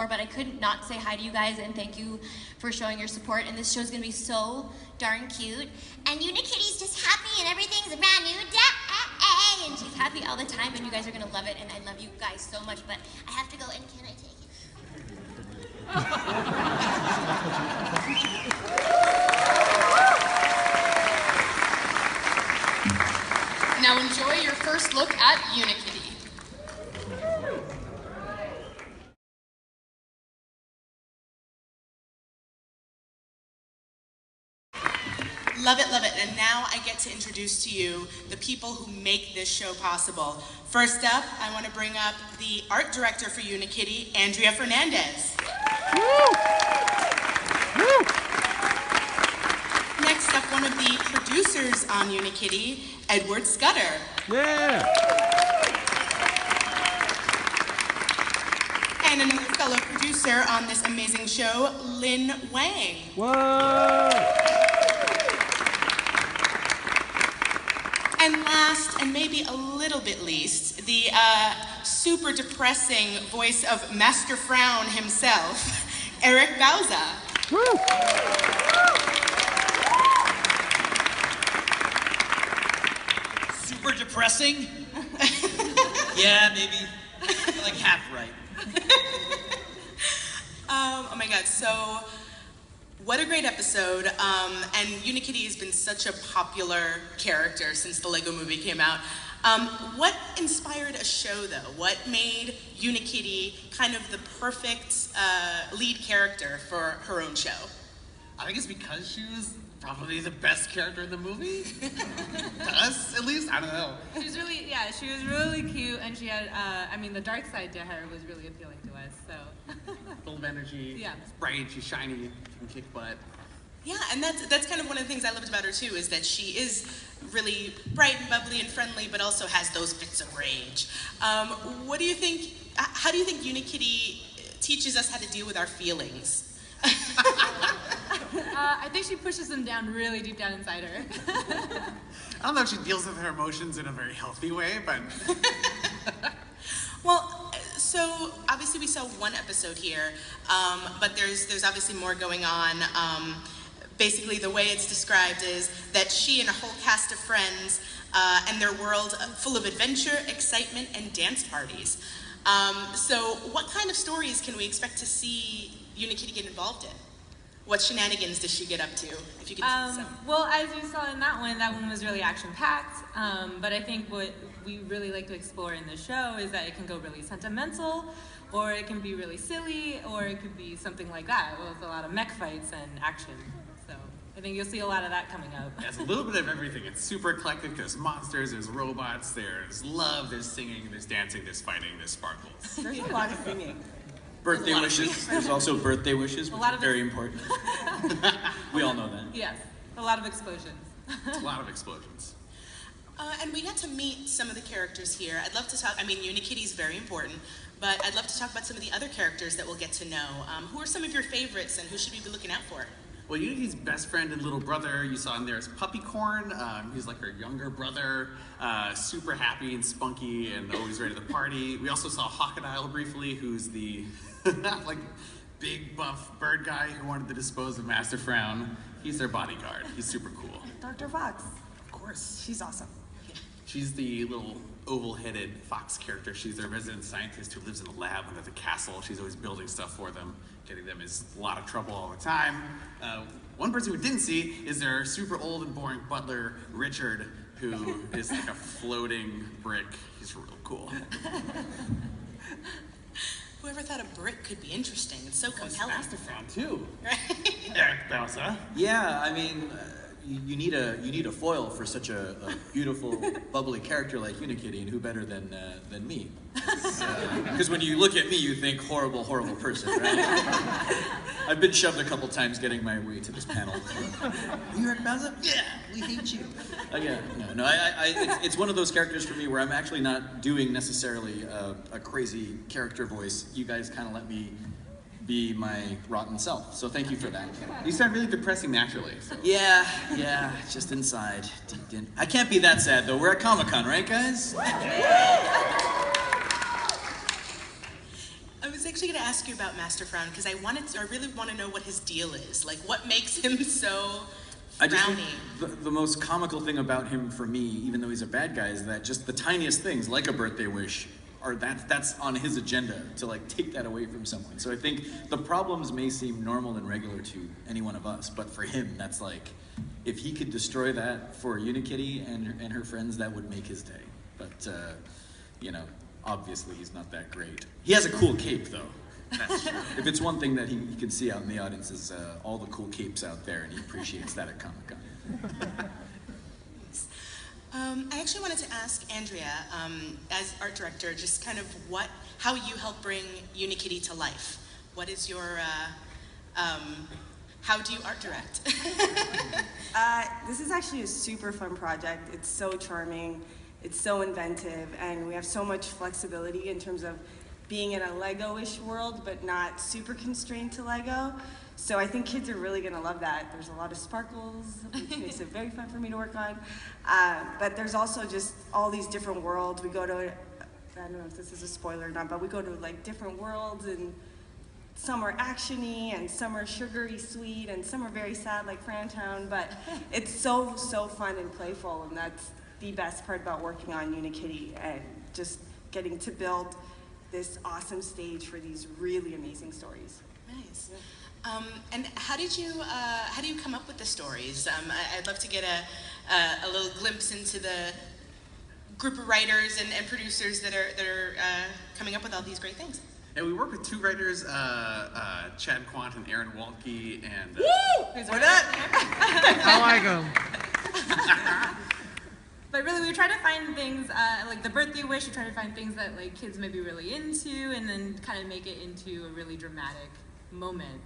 but I couldn't not say hi to you guys and thank you for showing your support. And this show's gonna be so darn cute. And Unikitty's just happy and everything's a brand new day. And she's happy all the time and you guys are gonna love it. And I love you guys so much, but I have to go and can I take it? Now enjoy your first look at Unikitty. Love it, love it. And now I get to introduce to you the people who make this show possible. First up, I want to bring up the art director for Unikitty, Andrea Fernandez. Woo! Woo! Next up, one of the producers on Unikitty, Edward Scudder. Yeah! And another fellow producer on this amazing show, Lin Wang. Whoa! And last, and maybe a little bit least, the super depressing voice of Master Frown himself, Eric Bauza. Woo! Super depressing? Yeah, maybe. Like half right. Oh my God, so what a great episode. And Unikitty has been such a popular character since the Lego movie came out. What inspired a show though? What made Unikitty kind of the perfect lead character for her own show? I think it's because she was probably the best character in the movie. To us, at least. I don't know. She was really, yeah, she was really cute, and she had, I mean, the dark side to her was really appealing to us, so. Full of energy. Yeah. She's bright, she's shiny, she can kick butt. Yeah, and that's kind of one of the things I loved about her too, is that she is really bright and bubbly and friendly, but also has those fits of rage. What do you think, how do you think Unikitty teaches us how to deal with our feelings? I think she pushes them down really deep down inside her. I don't know if she deals with her emotions in a very healthy way, but... Well, so obviously we saw one episode here, but there's obviously more going on. Basically the way it's described is that she and a whole cast of friends and their world full of adventure, excitement, and dance parties. So what kind of stories can we expect to see Unikitty get involved in? What shenanigans does she get up to, if you could see some? Well, as you saw in that one was really action-packed, but I think what we really like to explore in the show is that it can go really sentimental, or it can be really silly, or it could be something like that, with a lot of mech fights and action. So I think you'll see a lot of that coming up. Yeah, it's a little bit of everything. It's super eclectic. There's monsters, there's robots, there's love, there's singing, there's dancing, there's fighting, there's sparkles. There's a lot of singing. Birthday wishes. There's also birthday wishes, which are very important. We all know that. Yes, a lot of explosions. A lot of explosions. And we got to meet some of the characters here. I'd love to talk, I mean, Unikitty's very important, but I'd love to talk about some of the other characters that we'll get to know. Who are some of your favorites and who should we be looking out for? Well, Unikitty's best friend and little brother, you saw in there is Puppycorn. He's like her younger brother, super happy and spunky and always ready to party. We also saw Hawkeye briefly, who's the like big buff bird guy who wanted to dispose of Master Frown. He's their bodyguard. He's super cool. Dr. Fox. Of course. She's awesome. She's the little oval-headed fox character. She's their resident scientist who lives in a lab under the castle. She's always building stuff for them. Getting them is a lot of trouble all the time. One person we didn't see is their super old and boring butler, Richard, who is like a floating brick. He's real cool. Whoever thought a brick could be interesting? It's so compelling. Master Frown too. Right? Eric Bauza. Yeah, I mean, you need a foil for such a beautiful, bubbly character like Unikitty, and who better than me? Because when you look at me, you think horrible, horrible person, right? I've been shoved a couple times getting my way to this panel. You Eric Bauza? Yeah, we hate you. Yeah, no, it's one of those characters for me where I'm actually not doing necessarily a crazy character voice. You guys kind of let me be my rotten self, so thank you for that. You sound really depressing naturally. So. Yeah, just inside, deep in. I can't be that sad though. We're at Comic-Con, right, guys? I was actually going to ask you about Master Frown because I really want to know what his deal is. Like, what makes him so I just frowny? think the most comical thing about him for me, even though he's a bad guy, is that just the tiniest things, like a birthday wish, that's on his agenda to like take that away from someone. So I think the problems may seem normal and regular to any one of us, but for him, that's like, if he could destroy that for Unikitty and her friends, that would make his day. But, you know, obviously he's not that great. He has a cool cape, though. That's true. If it's one thing that he can see out in the audience is all the cool capes out there, and he appreciates that at Comic-Con. I actually wanted to ask Andrea, as art director, just kind of how you help bring Unikitty to life. What is your, how do you art direct? This is actually a super fun project. It's so charming, it's so inventive, and we have so much flexibility in terms of being in a Lego-ish world, but not super constrained to Lego. So I think kids are really going to love that. There's a lot of sparkles, which makes it very fun for me to work on. But there's also just all these different worlds. We go to, I don't know if this is a spoiler or not, but we go to like different worlds, and some are action-y, and some are sugary sweet, and some are very sad like Frantown. But it's so fun and playful, and that's the best part about working on Unikitty and just getting to build this awesome stage for these really amazing stories. Nice. And how do you come up with the stories? I'd love to get a little glimpse into the group of writers and producers that are coming up with all these great things. And we work with two writers, Chad Quandt and Aaron Waltke, and We're not. I like him. But really, we try to find things like the birthday wish. We try to find things that like kids may be really into, and then kind of make it into a really dramatic moment.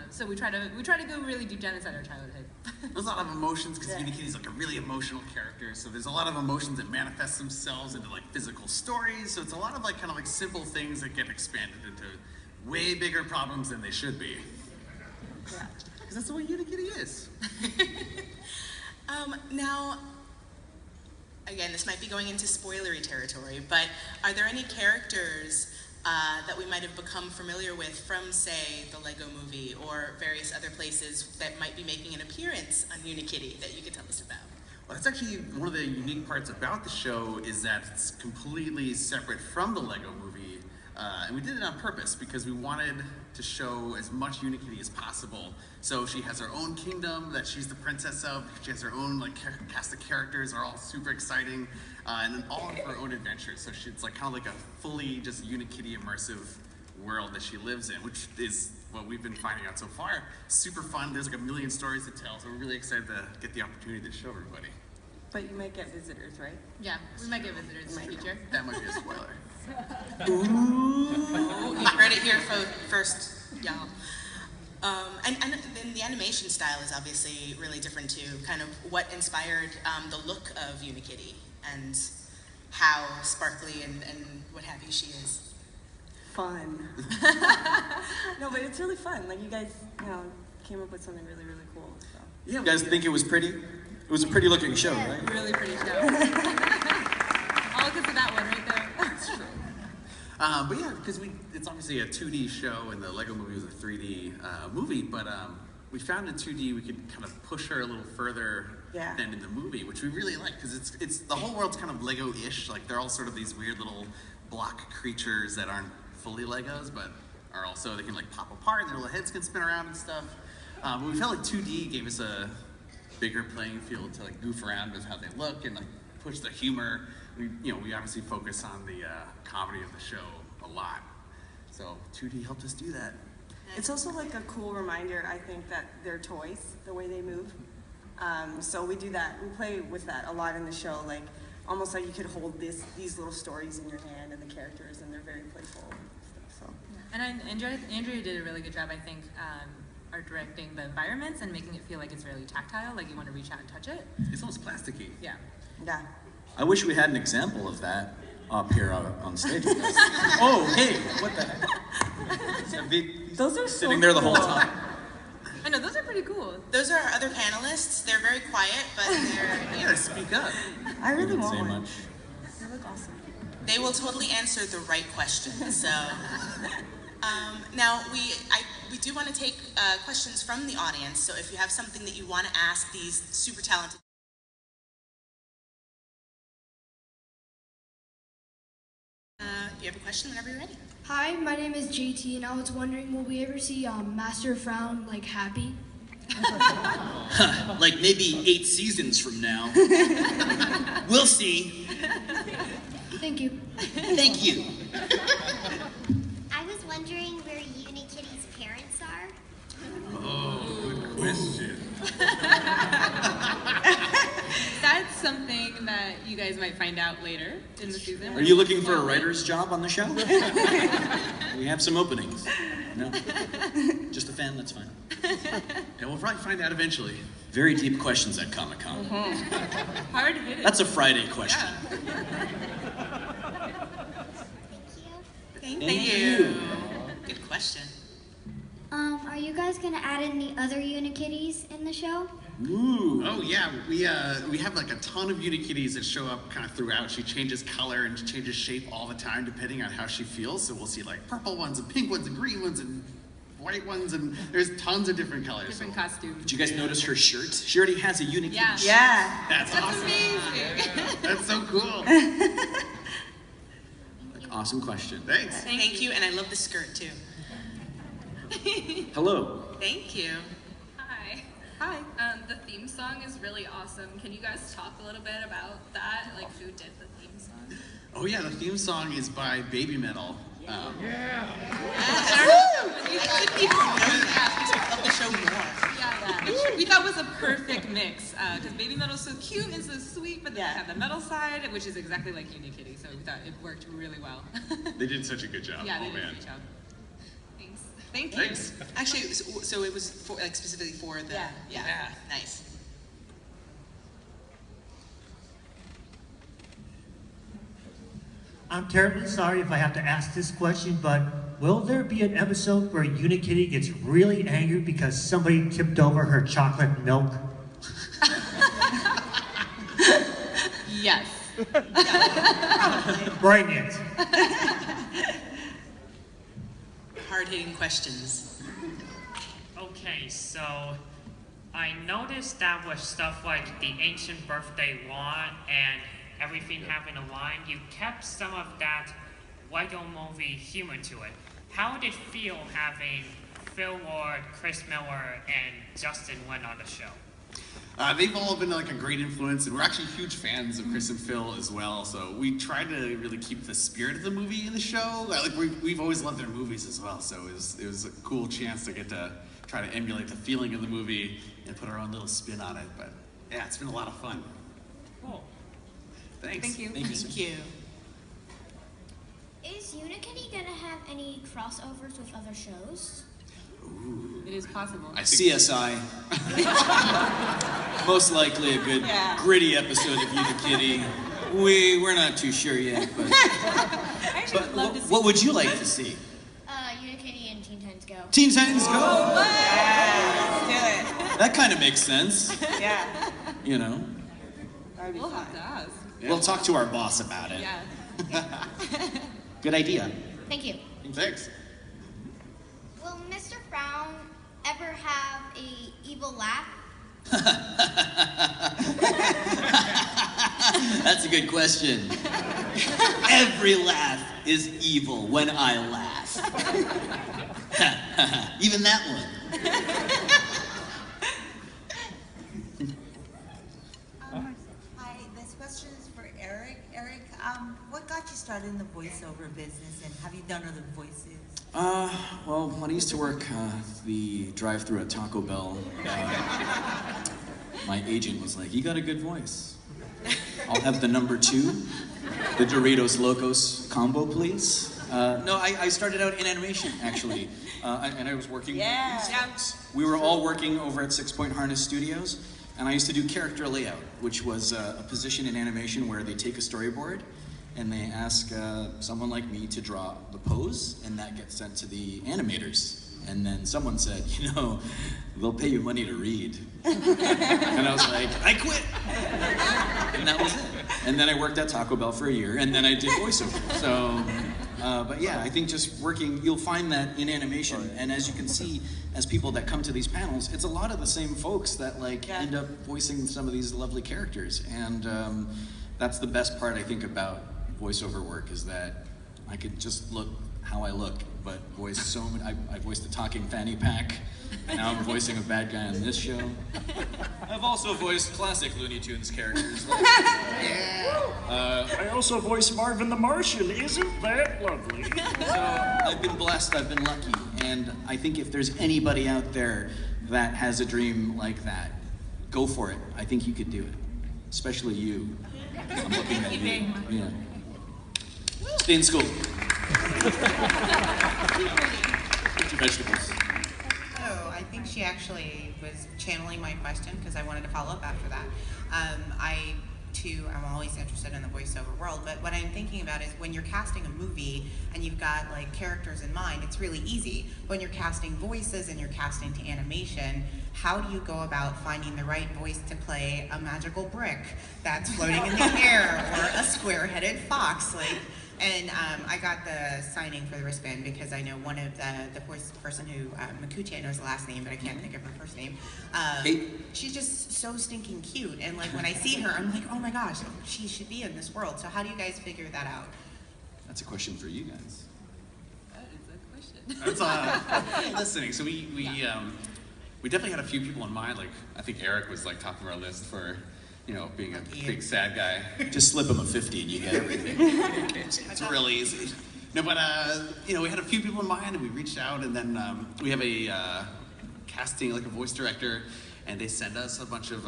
So we try to go really deep down inside our childhood. there's a lot of emotions because Unikitty's like a really emotional character. So there's a lot of emotions that manifest themselves into like physical stories. So it's a lot of like kind of like simple things that get expanded into way bigger problems than they should be. Yeah. Because that's the way Unikitty is. Now, again, this might be going into spoilery territory, but are there any characters that we might have become familiar with from, say, the Lego movie or various other places that might be making an appearance on Unikitty that you could tell us about? Well, that's actually one of the unique parts about the show is that it's completely separate from the Lego movie. And we did it on purpose because we wanted to show as much Unikitty as possible. So she has her own kingdom that she's the princess of. She has her own like cast of characters are all super exciting, and then all of her own adventures. So it's like kind of like a fully just Unikitty immersive world that she lives in, which is what we've been finding out so far. Super fun. There's like a million stories to tell. So we're really excited to get the opportunity to show everybody. But you might get visitors, right? Yeah, we might get visitors in the future. That might be a spoiler. Ooh, you heard it here first, y'all. And then the animation style is obviously really different too. Kind of what inspired the look of Unikitty and how sparkly and what have you she is. Fun. No, but it's really fun. Like you guys, came up with something really, really cool. So. Yeah, you guys think it was pretty? It was a pretty looking show, right? Really pretty show. All because of that one right there. That's true. But yeah, because it's obviously a 2D show and the Lego movie was a 3D movie, but we found in 2D we could kind of push her a little further than in the movie, which we really like because it's the whole world's kind of Lego-ish. Like they're all sort of these weird little block creatures that aren't fully Legos, but are also, they can like pop apart and their little heads can spin around and stuff. But we felt like 2D gave us a bigger playing field to like goof around with how they look and like push the humor. We obviously focus on the comedy of the show a lot. So 2D helped us do that. It's also like a cool reminder, I think, that they're toys, the way they move. So we do that. We play with that a lot in the show, like almost like you could hold these little stories in your hand and the characters, and they're very playful and stuff. So. And Andrea did a really good job, I think, art directing the environments and making it feel like it's really tactile, like you want to reach out and touch it. It's almost plasticky. Yeah. Yeah. I wish we had an example of that up here on stage with us. Oh, hey, what the heck? Those are sitting there the whole time. I know, those are pretty cool. Those are our other panelists. They're very quiet, but You gotta speak up. I really Didn't want say one. much. They look awesome. they will totally answer the right question. So, Now, we do want to take questions from the audience, so if you have something that you want to ask these super talented you have a question whenever you're ready. Hi, my name is JT, and I was wondering, will we ever see Master Frown like happy? Like maybe 8 seasons from now. We'll see. Thank you. Thank you. I was wondering where Unikitty's parents are. Oh, good question. That's something that you guys might find out later in the season. Are you looking for a writer's job on the show? We have some openings. No? Just a fan, that's fine. And we'll probably find out eventually. Very deep questions at Comic-Con. Hard hitting. That's a Friday question. Thank Thank you. you. Good question. Are you guys gonna add any other Unikitties in the show? Ooh. Oh yeah, we have like a ton of Unikitties that show up kind of throughout. She changes color and changes shape all the time depending on how she feels. So we'll see like purple ones and pink ones and green ones and white ones, and there's tons of different colors. Different so. costumes. Did you guys notice her shirt? She already has a Unikitty Yeah. shirt. Yeah. That's awesome. Amazing. That's so cool. Awesome question. Thanks. Thank you, and I love the skirt too. Hello. Thank you. Hi. Hi. The theme song is really awesome. Can you guys talk a little bit about that? Like, who did the theme song? Oh yeah, the theme song is by Baby Metal. You couldn't even know that. Love the show more. Yeah. We thought it was a perfect mix because Baby Metal's so cute and so sweet, but then Yeah. we have the metal side, which is exactly like Unikitty. So we thought it worked really well. They did such a good job. Yeah, they oh did a man. great job. Thanks. Thank you. Thanks. Actually, so it was for, like specifically for the Yeah. Nice. I'm terribly sorry if I have to ask this question, but will there be an episode where Unikitty gets really angry because somebody tipped over her chocolate milk? Yes. Bring it. Hard-hitting questions. Okay, so I noticed that with stuff like the ancient birthday wand and everything having a line, you kept some of that Lego movie humor to it. How did it feel having Phil Lord, Chris Miller, and Justin Lin on the show? They've all been like a great influence, and we're actually huge fans of Chris and Phil as well. So we tried to really keep the spirit of the movie in the show. Like we've always loved their movies as well. So it was a cool chance to get to try to emulate the feeling of the movie and put our own little spin on it. But yeah, it's been a lot of fun. Cool. Thanks. Thank you. Thank you. Is Unikitty gonna have any crossovers with other shows? It is possible. CSI. Most likely a good, gritty episode of Unikitty. We're not too sure yet, but. I actually would love to see. What would you like to see? Unikitty and Teen Titans Go. Teen Titans Go! Let's do it. That kind of makes sense. Yeah. You know? That'd be We'll fun. have to ask. We'll talk to our boss about it. Yeah. Good idea. Thank you. Thanks. Will Mr. Brown ever have a evil laugh? That's a good question. Every laugh is evil when I laugh. Even that one. Hi, this question is for Eric. Eric, what got you started in the voiceover business, and have you done other voices? Well, when I used to work the drive-thru at Taco Bell, my agent was like, "You got a good voice. I'll have the number 2, the Doritos Locos combo, please." No, I started out in animation, actually, and I was working. Yeah. We were all working over at 6 Point Harness Studios, and I used to do character layout, which was a position in animation where they take a storyboard and they ask someone like me to draw the pose, and that gets sent to the animators. And then someone said, you know, they'll pay you money to read. And I was like, I quit. And that was it. And then I worked at Taco Bell for a year, and then I did voiceover. So But yeah, I think just working, you'll find that in animation, and as you can see, as people that come to these panels, it's a lot of the same folks that like end up voicing some of these lovely characters, and that's the best part I think about voiceover work, is that I could just look how I look, but voice so many. I voiced a talking fanny pack. Now I'm voicing a bad guy on this show. I've also voiced classic Looney Tunes characters. I also voiced Marvin the Martian. Isn't that lovely? So I've been blessed, I've been lucky, and I think if there's anybody out there that has a dream like that, go for it. I think you could do it, especially you. I'm looking at you. Yeah. Stay in school. Eat your vegetables. Oh, I think she actually was channeling my question because I wanted to follow up after that. I, too, am always interested in the voiceover world, but what I'm thinking about is when you're casting a movie and you've got like characters in mind, it's really easy. When you're casting voices and you're casting to animation, how do you go about finding the right voice to play a magical brick that's floating in the air, or a square-headed fox? And I got the signing for the wristband because I know one of the voice person who, Makuchi, I know his last name, but I can't think of her first name. She's just so stinking cute. And like when I see her, I'm like, oh my gosh, she should be in this world. So how do you guys figure that out? That's a question for you guys. That is a question. That's listening. So we definitely had a few people in mind. Like I think Eric was like top of our list for, you know, being a big sad guy. Just slip him a 50 and you get everything. It's real easy. No, but you know, we had a few people in mind, and we reached out, and then we have a casting, like a voice director, and they send us a bunch of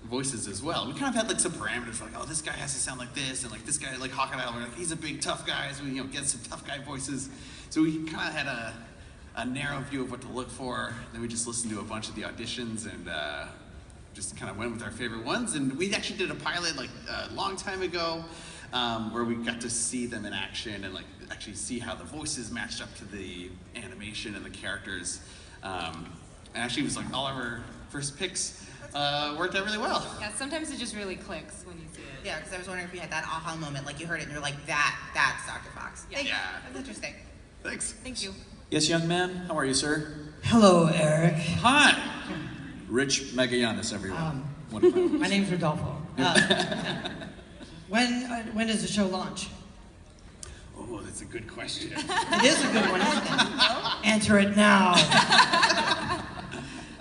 voices as well. We kind of had like some parameters, like, oh, this guy has to sound like this, and like this guy, like Hawkeye, we're like, he's a big tough guy, so we, you know, get some tough guy voices. So we kind of had a narrow view of what to look for. Then we just listened to a bunch of the auditions and just kind of went with our favorite ones. And we actually did a pilot like a long time ago where we got to see them in action and like actually see how the voices matched up to the animation and the characters. And actually it was like all of our first picks worked out really well. Yeah, sometimes it just really clicks when you see it. Yeah, because I was wondering if you had that aha moment, like you heard it and you're like, that's Dr. Fox. Yeah. That's interesting. Thanks. Thank you. Yes, young man. How are you, sir? Hello, Eric. Hi. Rich Magallanes, everyone. My name's Rodolfo. When does the show launch? Oh, that's a good question. It is a good one, isn't it? Answer it now.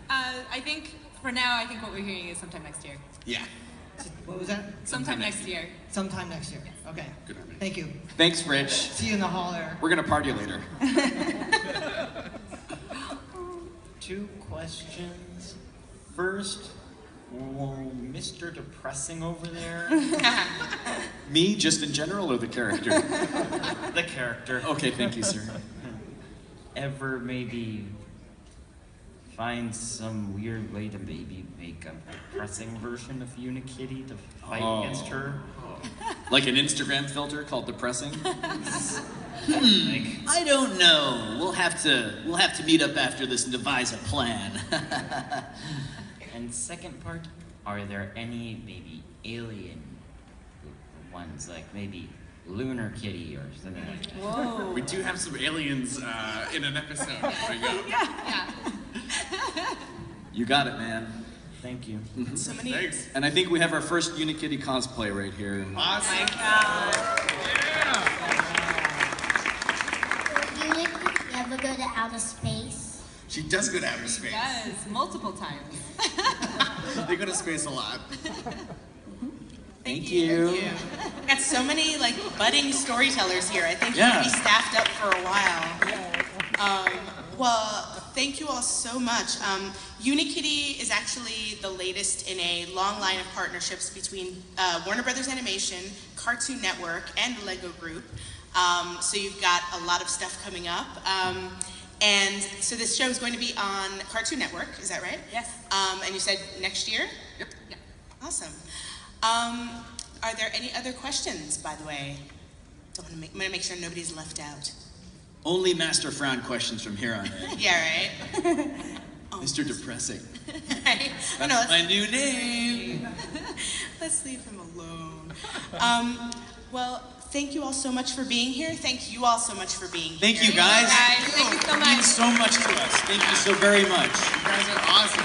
I think, for now, I think what we're hearing is sometime next year. Yeah. What was that? Sometime next year. Sometime next year. Okay. Good on me. Thank you. Thanks, Rich. See you in the hall, Eric. We're gonna party later. 2 questions. First, Mr. Depressing over there. Me, just in general, or the character? The character. Okay, thank you, sir. Ever maybe find some weird way to maybe make a depressing version of Unikitty to fight against her? Like an Instagram filter called depressing? I don't know. We'll have to meet up after this and devise a plan. And second part, are there any maybe alien ones, like maybe Lunar Kitty or something like that? Whoa. We do have some aliens in an episode. There we go. Yeah. You got it, man. Thank you. So many. Thanks. And I think we have our first Unikitty cosplay right here. Awesome. Will Unikitty ever go to outer space? She does go to outer space. Yes, multiple times. They go to space a lot. Thank you. We've got so many like budding storytellers here. I think you'll be staffed up for a while. Well, thank you all so much. Unikitty is actually the latest in a long line of partnerships between Warner Brothers Animation, Cartoon Network, and the Lego Group. So you've got a lot of stuff coming up. And so this show is going to be on Cartoon Network, is that right? Yes. And you said next year? Yep. Yeah. Awesome. Are there any other questions, by the way? I'm gonna make sure nobody's left out. Only Master Frown questions from here on in. Yeah, right? Mr. Depressing. Right? That's my new name. Let's leave him alone. Well, thank you all so much for being here. Thank you all so much for being here. Thank you, guys. Thank you so It much. means so much to us. Thank you so very much. You guys are awesome.